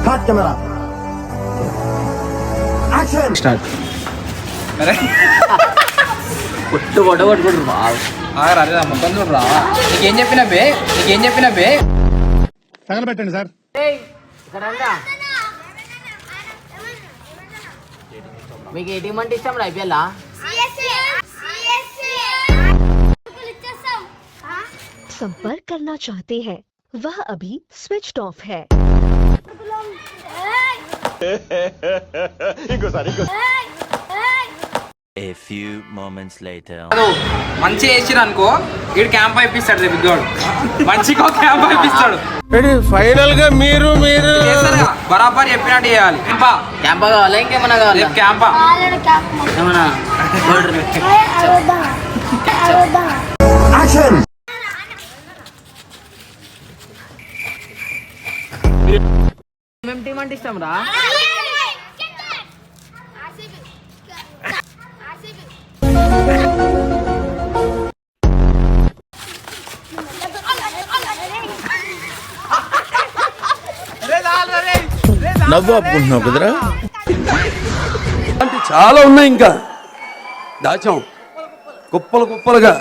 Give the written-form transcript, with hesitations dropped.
Cut camera action start. అరే కొట్టు కొట్టుకుంటారు బాగా. ఆగరా అరే మొత్తం చూడరా. నీకేం చెప్పినా బే తగలబెట్టండి సార్. మీకు ఏ టీం అంటే ఇష్టం రా ఐపీఎల్? संपर्क करना चाहते हैं वह अभी स्विच ऑफ है। A few moments later. మంచి వేసిరు అనుకో వీడు క్యాంప్ అయిపిస్తాడు రేపు ఇద్దోడు మంచిగా క్యాంప్ అయిపిస్తాడు. ఫైనల్ గా మీరు చేస్తారుగా, బరాబర్ చెప్పినట్టు చేయాలి. క్యాంపా కావాలా ఇంకేమన్నా కావాలా? రేపు క్యాంపా ఏమన్నా యాక్షన్ ఏమేం టీం అంటే ఇష్టం రా? నవ్వు ఆపుకుంటున్నావు కదరా. చాలా ఉన్నాయి ఇంకా దాచాం కుప్పలు కుప్పలుగా.